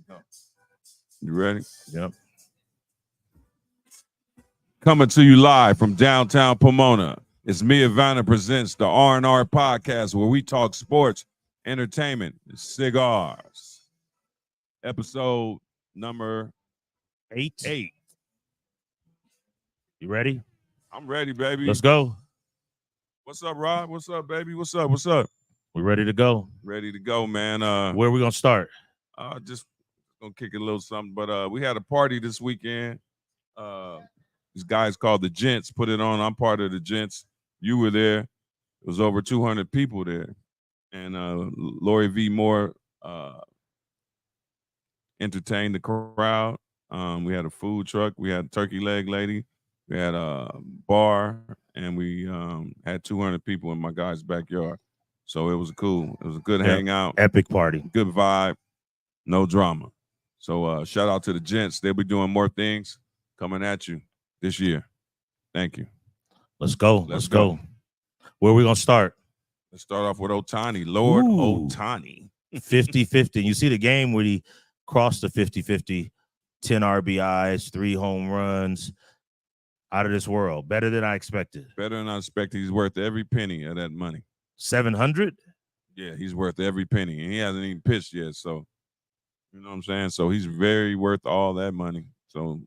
You ready? Yep. Coming to you live from downtown Pomona. It's Mia Vanna presents the R&R podcast where we talk sports, entertainment, and cigars. Episode number 8. 8. You ready? I'm ready, baby. Let's go. What's up, Rob? What's up, baby? What's up? What's up? We're ready to go. Ready to go, man. Where are we going to start? Just gonna kick it a little something, but we had a party this weekend. These guys called the Gents put it on. I'm part of the Gents. You were there. It was over 200 people there, and Lori V. Moore entertained the crowd. We had a food truck. We had a turkey leg lady. We had a bar, and we had 200 people in my guy's backyard. So it was cool. It was a good hangout. Epic party. Good vibe. No drama. So shout out to the Gents. They'll be doing more things coming at you this year. Thank you. Let's go. Let's go. Where are we going to start? Let's start off with Ohtani. Lord Ohtani. 50-50. You see the game where he crossed the 50-50, 10 RBIs, 3 home runs. Out of this world. Better than I expected. Better than I expected. He's worth every penny of that money. 700? Yeah, he's worth every penny. And he hasn't even pitched yet. So, you know what I'm saying? So he's very worth all that money. So,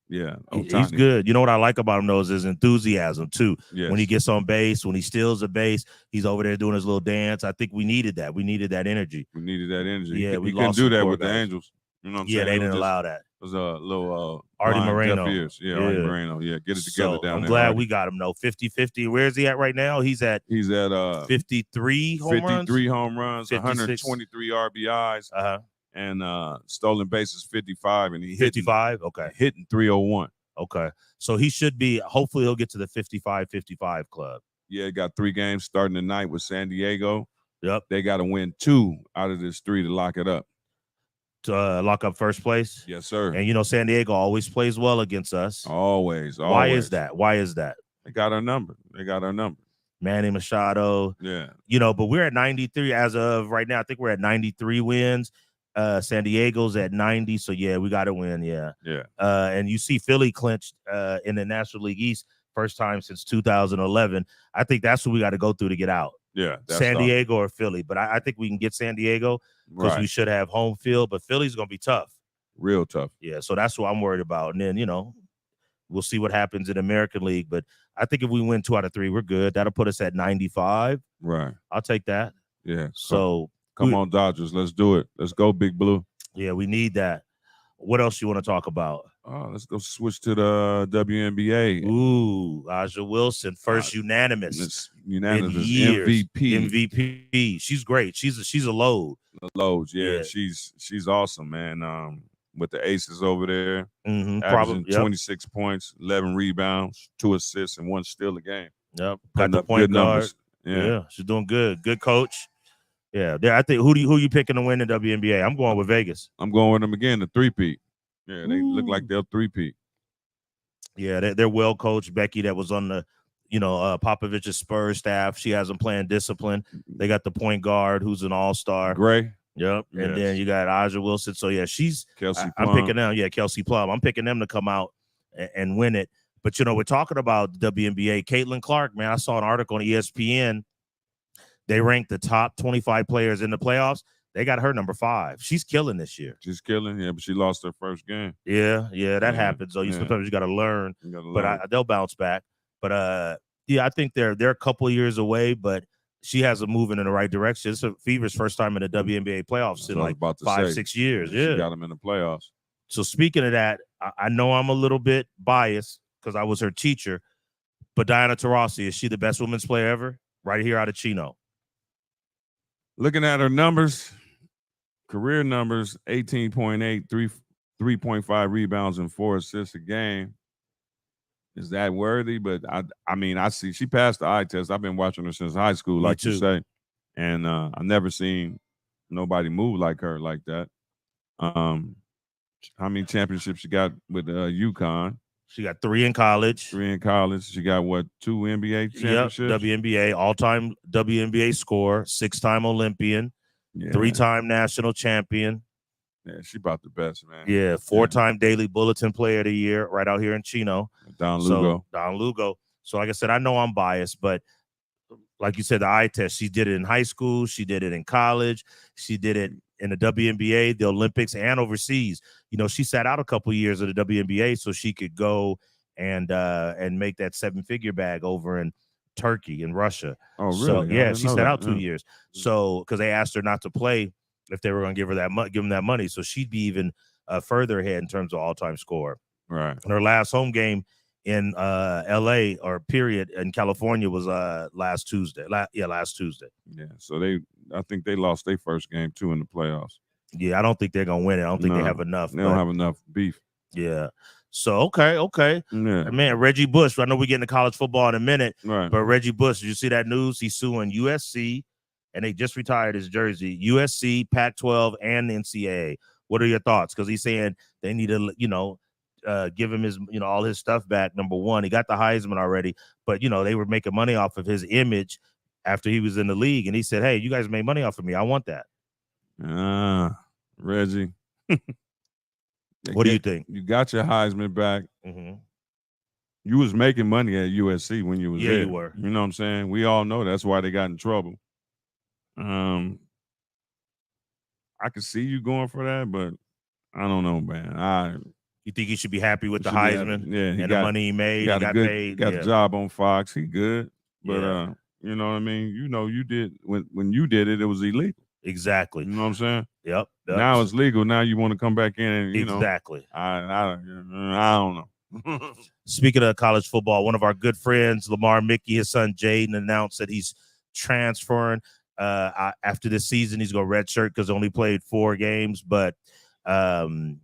yeah. Ohtani. He's good. You know what I like about him, though, is his enthusiasm, too. Yes. When he gets on base, when he steals a base, he's over there doing his little dance. I think we needed that. We needed that energy. We needed that energy. Yeah, he couldn't do that with the Angels. You know what I'm saying? Yeah, they didn't allow that. It was a little Artie Moreno. Yeah, Artie Moreno. Yeah, get it together down there. I'm glad we got him, though. 50-50. Where is he at right now? He's at 53 home runs. 53 home runs, 123 RBIs, and stolen bases 55, and he 55. Okay, hitting 301. Okay, so he should be. Hopefully, he'll get to the 55-55 club. Yeah, he got 3 games starting tonight with San Diego. Yep, they got to win 2 out of this 3 to lock it up. To lock up first place. Yes, sir. And you know, San Diego always plays well against us. Always. Why is that? They got our number. Manny Machado. Yeah. You know, but we're at 93 as of right now. I think we're at 93 wins. San Diego's at 90. So, yeah, we got to win. Yeah. Yeah. And you see Philly clinched in the National League East first time since 2011. I think that's what we got to go through to get out. Yeah. San Diego or Philly. But I think we can get San Diego because we should have home field. But Philly's going to be tough. Real tough. Yeah. So that's what I'm worried about. And then, you know, we'll see what happens in the American League. But I think if we win 2 out of 3, we're good. That'll put us at 95. Right. I'll take that. Yeah. So come on, Dodgers. Let's do it. Let's go, Big Blue. Yeah, we need that. What else you want to talk about? Let's go switch to the WNBA. Ooh, A'ja Wilson, first unanimous MVP. She's great. She's a load. Loads, yeah. She's awesome, man. With the aces over there, averaging 26 points, 11 rebounds, 2 assists, and 1 steal a game. Yep, got the point guard. Yeah, she's doing good. Good coach. Yeah, I think who you picking to win the WNBA? I'm going with Vegas. I'm going with them again, the 3-peat. Yeah, they look like they'll 3-peat. Yeah, they're well coached. Becky, that was on the, Popovich's Spurs staff. She has them playing discipline. They got the point guard who's an all-star. Gray. Yep. Yes. And then you got A'ja Wilson. So yeah, Kelsey Plum. I'm picking them. Yeah, Kelsey Plum. I'm picking them to come out and win it. But we're talking about the WNBA. Caitlin Clark, man, I saw an article on ESPN. They ranked the top 25 players in the playoffs. They got her number 5. She's killing this year. She's killing, yeah, but she lost her first game. Yeah, that happens. So sometimes you got to learn. But they'll bounce back. But I think they're a couple of years away. But she has them moving in the right direction. It's Fever's first time in the WNBA playoffs in like 5-6 years. Yeah, she got them in the playoffs. So speaking of that, I know I'm a little bit biased because I was her teacher. But Diana Taurasi, is she the best women's player ever? Right here out of Chino. Looking at her numbers, career numbers, 18.8, 3.5 rebounds and 4 assists a game. Is that worthy? But I mean, I see she passed the eye test. I've been watching her since high school, like you say. And I've never seen nobody move like her like that. How many championships she got with UConn? She got 3 in college. 3 in college. She got, 2 NBA championships? Yep, WNBA, all-time WNBA scorer, 6-time Olympian, 3-time national champion. Yeah, she about the best, man. Yeah, 4-time Daily Bulletin Player of the Year right out here in Chino. Don Lugo. So, Don Lugo. So, like I said, I know I'm biased, but like you said, the eye test, she did it in high school. She did it in college. She did it in the WNBA, the Olympics, and overseas. You know, she sat out a couple years of the WNBA so she could go and make that 7-figure bag over in Turkey and Russia. Oh, really? So, I yeah, didn't she know sat that. out 2 Yeah. years. So, because they asked her not to play if they were going to give her that give them that money. So she'd be even further ahead in terms of all-time score. Right. And her last home game in LA or period in California was last Tuesday. Last Tuesday. Yeah. So I think they lost their first game too in the playoffs. Yeah, I don't think they're gonna win it. I don't think they No, have enough. They don't have enough beef. Yeah. So okay. Yeah. Man, Reggie Bush. I know we get into college football in a minute, Right. but Reggie Bush, did you see that news? He's suing USC, and they just retired his jersey. USC, Pac-12, and the NCAA. What are your thoughts? Because he's saying they need to, give him his, all his stuff back. Number one, he got the Heisman already, but they were making money off of his image after he was in the league, and he said, "Hey, you guys made money off of me. I want that." Reggie. What do you think? You got your Heisman back. Mm-hmm. You was making money at USC when you was there. You were. You know what I'm saying? We all know that's why they got in trouble. I could see you going for that, but I don't know, man. You think he should be happy with the should be happy. Heisman Yeah, and the money he made? He got paid. Got a job on Fox. He good, but Yeah. you know what I mean. You did when you did it, it was illegal. Exactly. You know what I'm saying? Yep. Now it's legal. Now you want to come back in and exactly. I don't know. Speaking of college football, one of our good friends, Lamar Mickey, his son Jaden, announced that he's transferring after this season. He's going to redshirt because he only played 4 games. But, the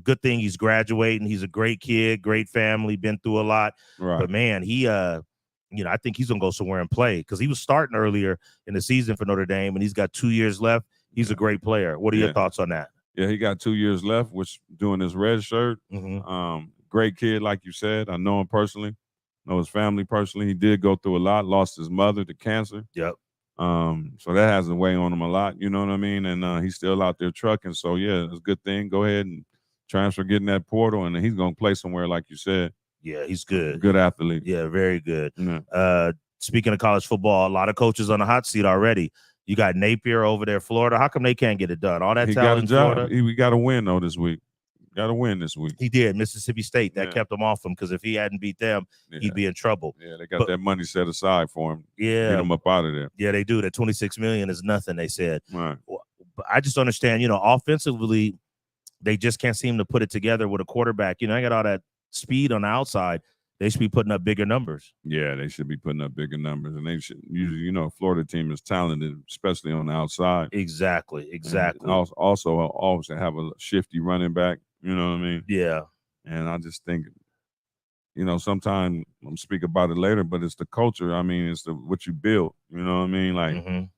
good thing he's graduating. He's a great kid, great family, been through a lot. Right. But, man, he I think he's going to go somewhere and play because he was starting earlier in the season for Notre Dame, and he's got 2 years left. He's a great player. What are your thoughts on that? Yeah, he got 2 years left, which doing his red shirt. Mm-hmm. Great kid, like you said. I know him personally, know his family personally. He did go through a lot, lost his mother to cancer. Yep. So that has a weigh on him a lot, you know what I mean? And he's still out there trucking. So yeah, it's a good thing. Go ahead and transfer, get in that portal, and he's gonna play somewhere, like you said. Yeah, he's good. Good athlete. Yeah, very good. Yeah. Speaking of college football, a lot of coaches on the hot seat already. You got Napier over there, Florida. How come they can't get it done? All that He talent got a in job. Florida. We got to win though this week. Got to win this week. He did. Mississippi State. That Yeah. kept him off him because if he hadn't beat them, he'd be in trouble. Yeah, they got that money set aside for him. Yeah. Get him up out of there. Yeah, they do. That $26 million is nothing, they said. Right. But I just understand, offensively, they just can't seem to put it together with a quarterback. I got all that speed on the outside. They should be putting up bigger numbers. Yeah, they should be putting up bigger numbers. And they should usually, Florida team is talented, especially on the outside. Exactly. And also always have a shifty running back. You know what I mean? Yeah. And I just think, sometimes I'm speak about it later, but it's the culture. I mean, it's what you build. You know what I mean? Like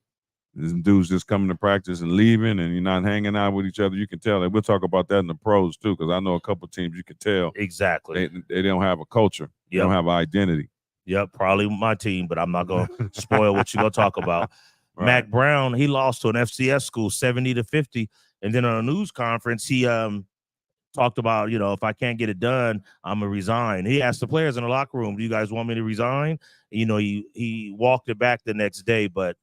these dudes just coming to practice and leaving, and you're not hanging out with each other. You can tell. We'll talk about that in the pros too, because I know a couple teams you can tell exactly they don't have a culture. They don't have an identity. Yep, probably my team, but I'm not gonna spoil what you're gonna talk about. Right. Mac Brown, he lost to an FCS school 70-50, and then on a news conference, he talked about, if I can't get it done, I'm gonna resign. He asked the players in the locker room, "Do you guys want me to resign?" He walked it back the next day, but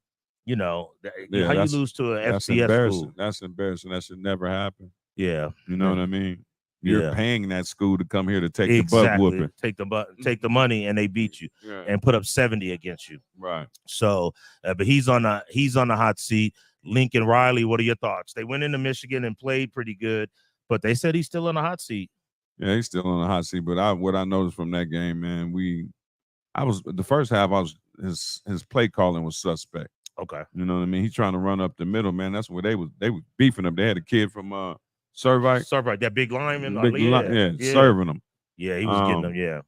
how you lose to an FCS school? That's embarrassing. That should never happen. Yeah, you know what I mean. You're paying that school to come here to take the butt whooping, take the money, and they beat you and put up 70 against you. Right. So, but he's on the hot seat. Lincoln Riley, what are your thoughts? They went into Michigan and played pretty good, but they said he's still on the hot seat. Yeah, he's still on the hot seat. But what I noticed from that game, man, the first half, his play calling was suspect. Okay. You know what I mean? He's trying to run up the middle, man. That's where they were beefing him. They had a kid from Servite, that big lineman. Serving him. Yeah, he was getting them. Yeah.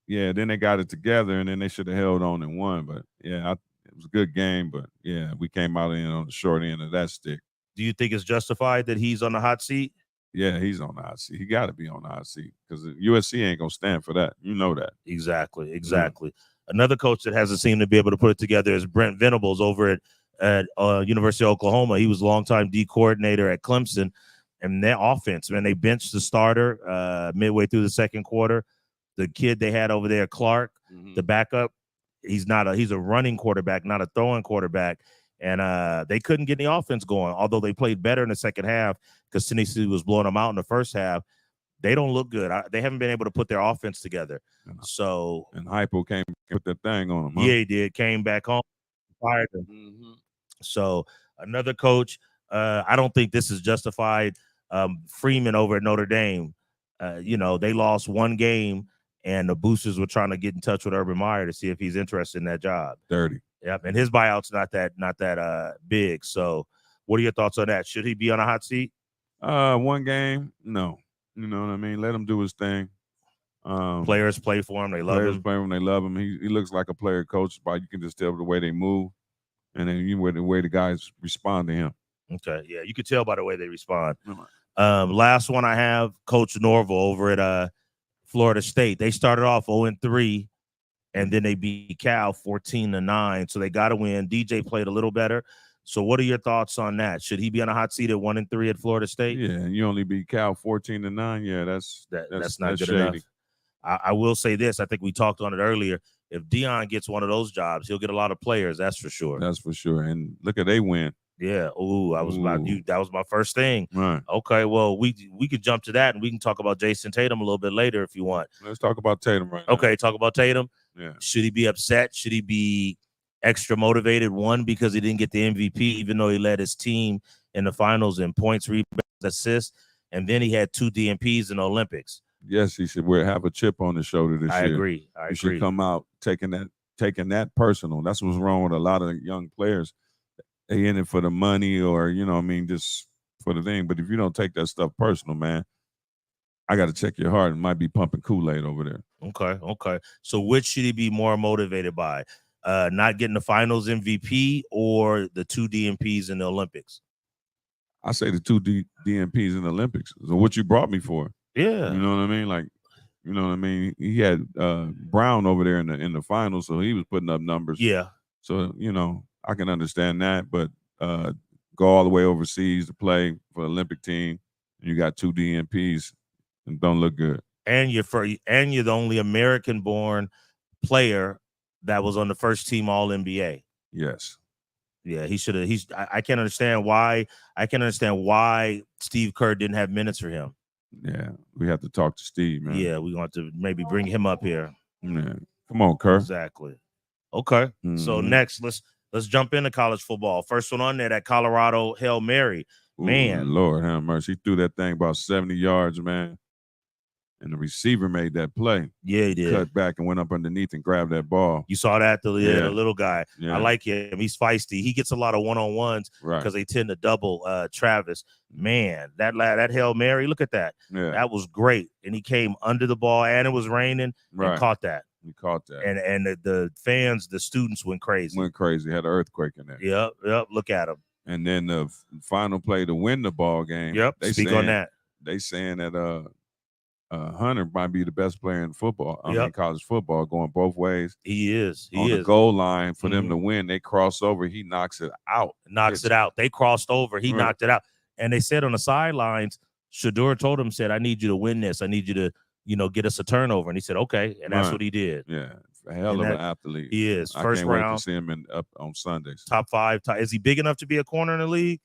Yeah, then they got it together, and then they should have held on and won. But yeah, it was a good game. But yeah, we came out on the short end of that stick. Do you think it's justified that he's on the hot seat? Yeah, he's on the hot seat. He got to be on the hot seat because USC ain't gonna stand for that. You know that. Exactly. Another coach that hasn't seemed to be able to put it together is Brent Venables over at at University of Oklahoma. He was a longtime D coordinator at Clemson. And their offense, man, they benched the starter midway through the second quarter. The kid they had over there, Clark, the backup, he's a running quarterback, not a throwing quarterback. And they couldn't get the offense going, although they played better in the second half because Tennessee was blowing them out in the first half. They don't look good. They haven't been able to put their offense together. So and Hypo came put that thing on him. Huh? Yeah, he did. Came back home, fired him. So another coach. I don't think this is justified. Freeman over at Notre Dame. They lost one game, and the boosters were trying to get in touch with Urban Meyer to see if he's interested in that job. Dirty. Yep, and his buyout's not that big. So, what are your thoughts on that? Should he be on a hot seat? One game, no. You know what I mean? Let him do his thing. Players play for him. They love him. Play for him. They love him. He looks like a player coach, but you can just tell the way they move, and then the way the guys respond to him. Okay, yeah, you can tell by the way they respond. Last one I have, Coach Norvell over at Florida State. They started off 0-3, and then they beat Cal 14-9. So they got to win. DJ played a little better. So what are your thoughts on that? Should he be on a hot seat at 1-3 at Florida State? Yeah, and you only beat Cal 14-9. Yeah, that's not good shady enough. I will say this. I think we talked on it earlier. If Deion gets one of those jobs, he'll get a lot of players. That's for sure. That's for sure. And look at they win. Yeah. Ooh, I was about you. That was my first thing. Right. Okay. Well, we could jump to that, and we can talk about Jason Tatum a little bit later if you want. Let's talk about Tatum right now. Okay. Talk about Tatum. Yeah. Should he be upset? Should he be extra motivated? One, because he didn't get the MVP, even though he led his team in the finals in points, rebounds, assists, and then he had 2 DMPs in the Olympics. Yes, he should have a chip on his shoulder this year. I agree. He should come out taking that personal. That's what's wrong with a lot of young players. They in it for the money or, just for the thing. But if you don't take that stuff personal, man, I got to check your heart. It might be pumping Kool-Aid over there. Okay. So which should he be more motivated by? Not getting the finals MVP or the 2 DMPs in the Olympics? I say the 2 DMPs in the Olympics. So what you brought me for? Yeah. You know what I mean? Like, you know what I mean? He had Brown over there in the finals, so he was putting up numbers. Yeah. So, I can understand that, but go all the way overseas to play for the Olympic team, and you got 2 DMPs and don't look good. And you're the only American-born player that was on the first team All-NBA. Yes. Yeah, he should have. I can't understand why. Steve Kerr didn't have minutes for him. Yeah, we have to talk to Steve, man. Yeah, we want to maybe bring him up here. Yeah. Come on, Kerr. Exactly. Okay. So next, let's jump into college football. First one on there, that Colorado Hail Mary. Man. Ooh, Lord have mercy. He threw that thing about 70 yards, man. And the receiver made that play. Yeah, he did. Cut back and went up underneath and grabbed that ball. You saw that, the little guy. Yeah. I like him. He's feisty. He gets a lot of one-on-ones because they tend to double Travis. Man, that Hail Mary, look at that. Yeah. That was great. And he came under the ball, and it was raining, and caught that. He caught that. And the fans, the students went crazy. Had an earthquake in there. Yep. Look at him. And then the final play to win the ball game. Yep. Speak on that. They saying that Hunter might be the best player in football. I mean, college football, going both ways. He is. On the goal line for them to win, they cross over. He knocks it out. They crossed over. He knocked it out. And they said on the sidelines, Shedeur told him, I need you to win this. I need you to, get us a turnover. And he said, okay. And that's what he did. Yeah. A hell of an athlete. He is. I First can't round. wait to see him up on Sundays. Top 5. Is he big enough to be a corner in the league?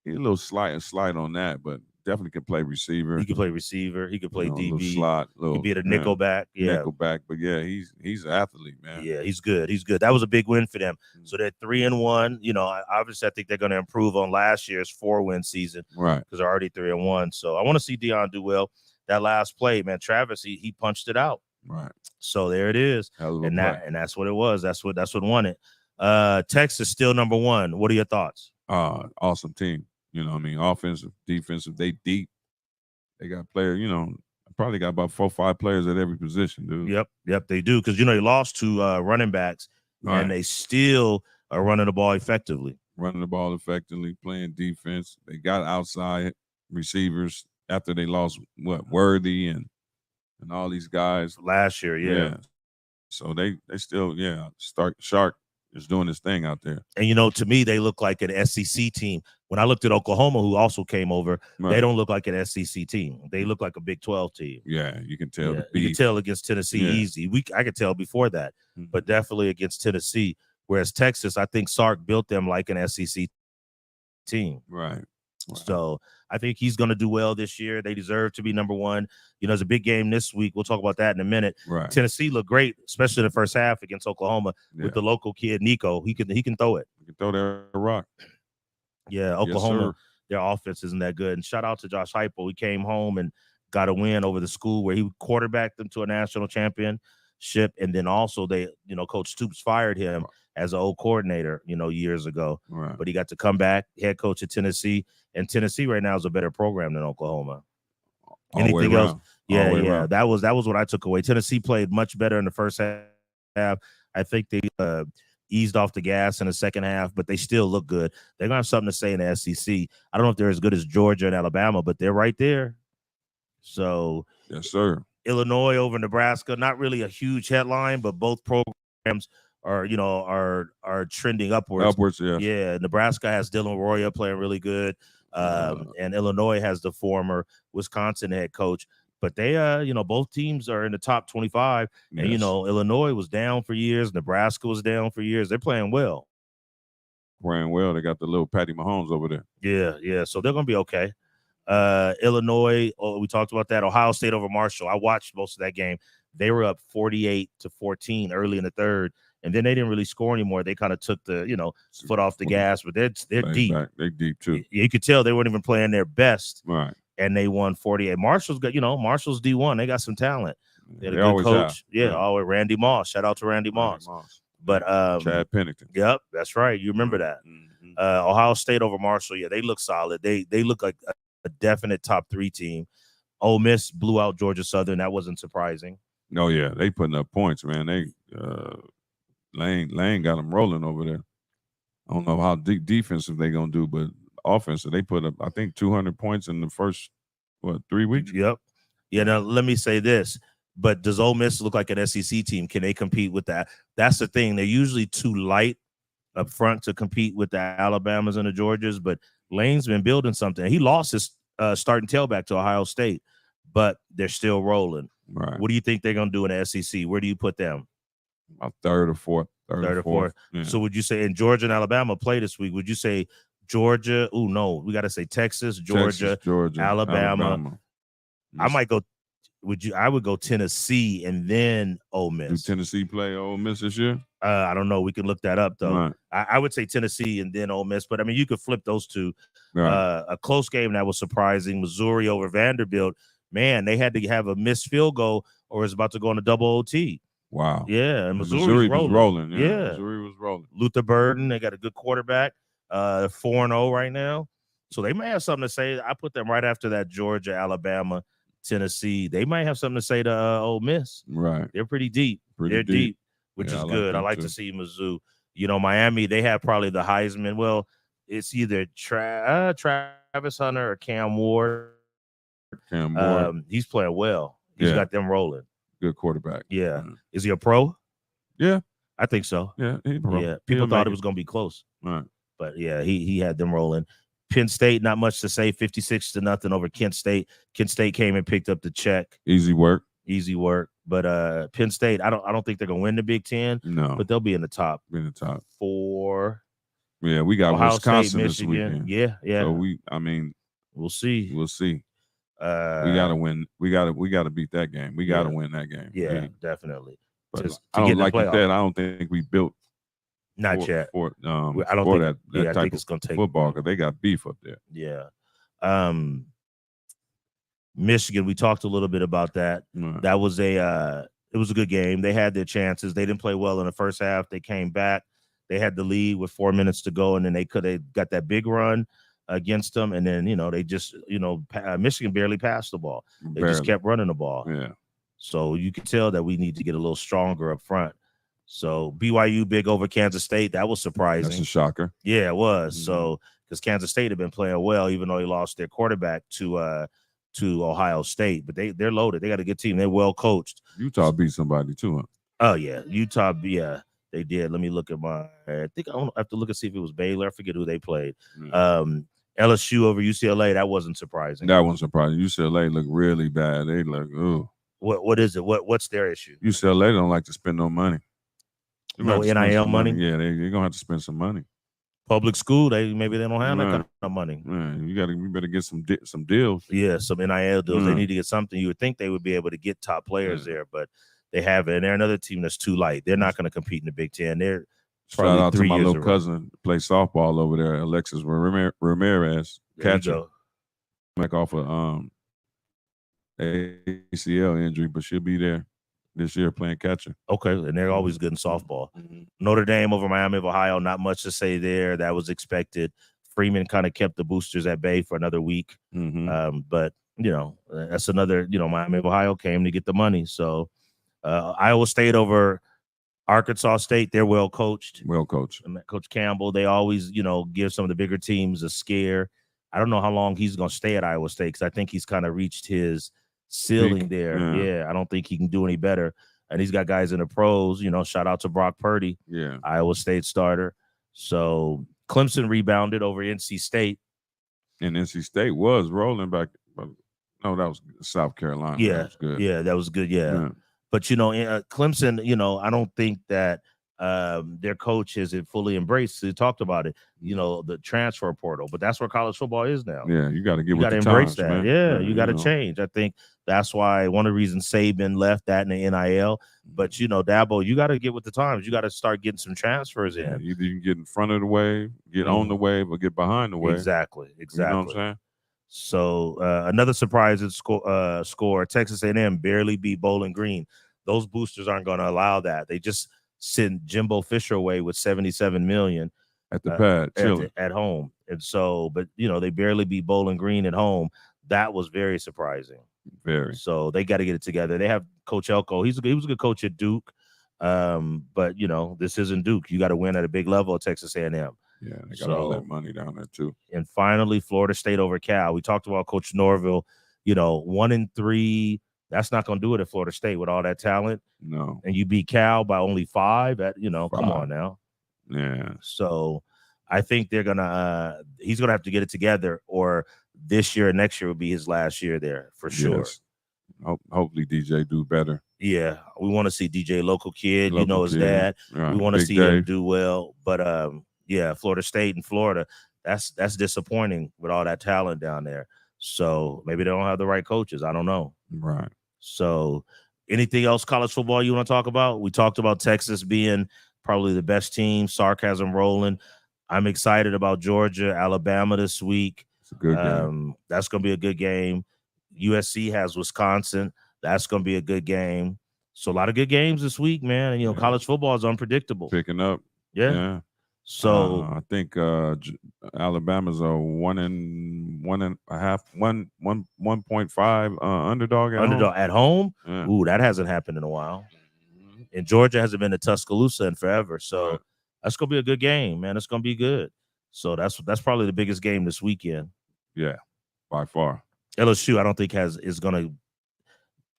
He's a little slight on that, but definitely can play receiver. He can play receiver. He can play DB. Slot. He could be a nickel back. Yeah. Nickel back. But yeah, he's an athlete, man. Yeah, he's good. That was a big win for them. So they're 3-1. Obviously I think they're going to improve on last year's 4-win season. Right. Because they're already 3-1. So I want to see Deion do well. That last play, man, Travis, he punched it out. Right. So there it is. And that's what it was. That's what won it. Texas still number 1. What are your thoughts? Awesome team. You know what I mean? Offensive, defensive, they deep. They got players, probably got about 4 or 5 players at every position, dude. Yep, they do. Because, they lost 2 running backs, and they still are running the ball effectively. Playing defense. They got outside receivers after they lost, Worthy and all these guys. Last year, yeah. So they still, Shark is doing his thing out there. And, to me, they look like an SEC team. When I looked at Oklahoma, who also came over, Right. they don't look like an SEC team. They look like a Big 12 team. Yeah, you can tell. Yeah, The you can beef. tell against Tennessee easy. I could tell before that, Mhm. but definitely against Tennessee. Whereas Texas, I think Sark built them like an SEC team. Right. So I think he's going to do well this year. They deserve to be number one. There's a big game this week. We'll talk about that in a minute. Right. Tennessee looked great, especially in the first half against Oklahoma with the local kid Nico. He can throw it. He can throw that rock. Yeah, Oklahoma, Yes, their offense isn't that good. And shout out to Josh Heupel. He came home and got a win over the school where he quarterbacked them to a national championship. And then also they, Coach Stoops fired him as an old coordinator, years ago. Right. But he got to come back, head coach at Tennessee. And Tennessee right now is a better program than Oklahoma. Anything else? Yeah. That was what I took away. Tennessee played much better in the first half. I think they eased off the gas in the second half, but they still look good. They're gonna have something to say in the SEC. I don't know if they're as good as Georgia and Alabama, but they're right there. So yes, sir. Illinois over Nebraska, not really a huge headline, but both programs are trending upwards. Upwards, yeah. Yeah, Nebraska has Dylan Royer playing really good. And Illinois has the former Wisconsin head coach, but they, both teams are in the top 25. Yes. And, Illinois was down for years. Nebraska was down for years. They're playing well. They got the little Patty Mahomes over there. Yeah. So they're going to be okay. Illinois, we talked about that. Ohio State over Marshall. I watched most of that game. They were up 48-14 early in the third. And then they didn't really score anymore. They kind of took the, foot off the gas, but they're deep. They're deep too. You could tell they weren't even playing their best. Right. And they won 48. Marshall's got, Marshall's D1. They got some talent. They had a good coach. Always Randy Moss. Shout out to Randy Moss. But Chad Pennington. Yep, that's right. You remember that. Mm-hmm. Ohio State over Marshall. Yeah, they look solid. They look like a definite top 3 team. Ole Miss blew out Georgia Southern. That wasn't surprising. Oh yeah, they putting up points, man. They Lane got them rolling over there. I don't know how defensive they gonna do, but offensive they put up, I think, 200 points in the first 3 weeks. Yep. Yeah. Now let me say this. But does Ole Miss look like an SEC team? Can they compete with that? That's the thing. They're usually too light up front to compete with the Alabamas and the Georgias. But Lane's been building something. He lost his starting tailback to Ohio State, but they're still rolling. Right. What do you think they're gonna do in the SEC? Where do you put them? About third or fourth. Yeah. So would you say in Georgia and Alabama play this week? Would you say Georgia? Oh no, we got to say Texas, Georgia, Alabama. I might go. I would go Tennessee and then Ole Miss. Do Tennessee play Ole Miss this year? I don't know. We can look that up though. Right. I would say Tennessee and then Ole Miss, but I mean you could flip those two. Right. A close game that was surprising. Missouri over Vanderbilt. Man, they had to have a missed field goal or it's about to go on a double OT. Wow. Yeah, and Missouri was rolling. Yeah. Missouri was rolling. Luther Burden, they got a good quarterback. 4-0 right now. So they may have something to say. I put them right after that Georgia, Alabama, Tennessee. They might have something to say to Ole Miss. Right. They're pretty deep. They're deep, which is good. I like to see Mizzou. Miami, they have probably the Heisman. Well, it's either Travis Hunter or Cam Ward. He's playing well. He's got them rolling. Good quarterback. Yeah. Mm-hmm. Is he a pro? Yeah. I think so. Yeah. Yeah. People thought it was going to be close. Right. But yeah, he had them rolling. Penn State, not much to say. 56-0 over Kent State. Kent State came and picked up the check. Easy work. But Penn State, I don't think they're gonna win the Big Ten. No. But they'll be in the top. 4. Yeah, we got Ohio Wisconsin State, this weekend. Yeah. So we'll see. We gotta win. We gotta beat that game. We gotta win that game. Yeah, definitely. But I don't like that. I don't think we built not yet. I don't think I type think it's gonna take football because they got beef up there. Yeah. Michigan, we talked a little bit about that. Right. That was it was a good game. They had their chances. They didn't play well in the first half. They came back. They had the lead with 4 minutes to go, and then they got that big run against them, and then they just Michigan barely passed the ball. They just kept running the ball. Yeah. So you can tell that we need to get a little stronger up front. So BYU big over Kansas State. That was surprising. That's a shocker. Yeah, it was. Mm-hmm. So because Kansas State had been playing well, even though they lost their quarterback to Ohio State, but they're loaded. They got a good team. They're well coached. Utah beat somebody too, huh? Oh yeah, Utah. Yeah, They did. Let me look at I think I have to look and see if it was Baylor. I forget who they played. Mm. LSU over UCLA. That wasn't surprising. That wasn't surprising. UCLA looked really bad. They look, ooh. What is it? What's their issue? UCLA don't like to spend no money. No NIL money? Yeah, they're gonna have to spend some money. Public school, maybe they don't have that kind of money. Man, you better get some deals. Yeah, some NIL deals. They need to get something. You would think they would be able to get top players there, but they haven't. And they're another team that's too light. They're not going to compete in the Big Ten. They're shout out to my little cousin play softball over there, Alexis Ramirez, catcher, back off of ACL injury, but she'll be there this year playing catcher. Okay, and they're always good in softball. Notre Dame over Miami of Ohio, not much to say there. That was expected. Freeman kind of kept the boosters at bay for another week. But, that's another, Miami of Ohio came to get the money. So Iowa State over Arkansas State, they're well coached. Well coached. Coach Campbell, they always, give some of the bigger teams a scare. I don't know how long he's going to stay at Iowa State because I think he's kind of reached his ceiling there. Yeah, I don't think he can do any better. And he's got guys in the pros, shout out to Brock Purdy, Iowa State starter. So Clemson rebounded over NC State. And NC State was rolling back. No, that was South Carolina. Yeah, that was good. Yeah, that was good. Yeah. But, Clemson, I don't think that their coach has fully embraced. He talked about it, the transfer portal, but that's where college football is now. Yeah, you got to get. You got to embrace that. Man. Yeah, you got to change. I think that's why one of the reasons Saban left that in the NIL. But Dabo, you got to get with the times. You got to start getting some transfers in. Either you can get in front of the wave, get on the wave, or get behind the wave. Exactly. You know what I'm saying? So another surprise score. Texas A&M barely beat Bowling Green. Those boosters aren't going to allow that. They just sent Jimbo Fisher away with $77 million at the pad, at home. And so, but they barely beat Bowling Green at home. That was very surprising. Very. So they got to get it together. They have Coach Elko. He was a good coach at Duke. But this isn't Duke. You got to win at a big level at Texas A&M. Yeah, they got all that money down there too. And finally, Florida State over Cal. We talked about Coach Norville. 1-3. That's not going to do it at Florida State with all that talent. No. And you beat Cal by only 5. Come on now. Yeah. So I think they're gonna. He's gonna have to get it together, or this year or next year will be his last year there for sure. Yes. Hopefully DJ do better. Yeah, we want to see DJ, local kid. His dad. Right. We want to see him do well. But Florida State and Florida. That's disappointing with all that talent down there. So maybe they don't have the right coaches. I don't know. Right. So anything else college football you want to talk about? We talked about Texas being probably the best team, sarcasm rolling. I'm excited about Georgia, Alabama this week. It's a good game. That's going to be a good game. USC has Wisconsin. That's going to be a good game. So a lot of good games this week, man. And, college football is unpredictable. Picking up. Yeah. So I think Alabama's a 1.5 underdog at home. Yeah. Ooh, that hasn't happened in a while. And Georgia hasn't been to Tuscaloosa in forever. So that's gonna be a good game, man. It's gonna be good. So that's probably the biggest game this weekend. Yeah, by far. LSU, I don't think is gonna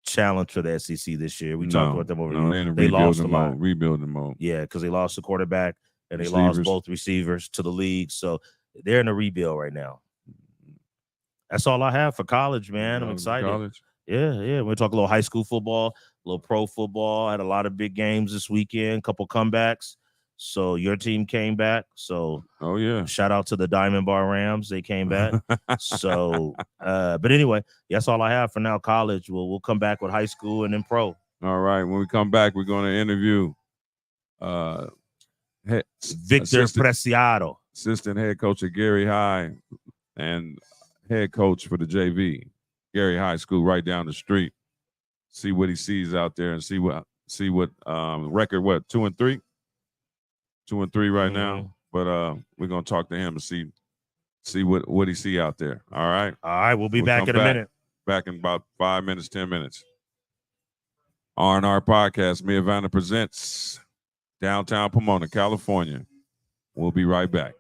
challenge for the SEC this year. We talked about them over there. They lost a lot. Rebuilding mode. Yeah, because they lost the quarterback. And they lost both receivers to the league. So they're in a rebuild right now. That's all I have for college, man. I'm excited. College. Yeah. We're talking a little high school football, a little pro football. Had a lot of big games this weekend, couple comebacks. So your team came back. So shout out to the Diamond Bar Rams. They came back. So but anyway, that's all I have for now. College. We'll come back with high school and then pro. All right. When we come back, we're going to interview Victor Preciado, assistant head coach at Gary High and head coach for the JV, Gary High School right down the street. See what he sees out there and see what record, 2-3? 2-3 right now. But we're gonna talk to him and see what he see out there. All right. All right, we'll be back in a minute. Back in about 5 minutes, 10 minutes. R&R Podcast, Mia Vanna presents Downtown Pomona, California. We'll be right back.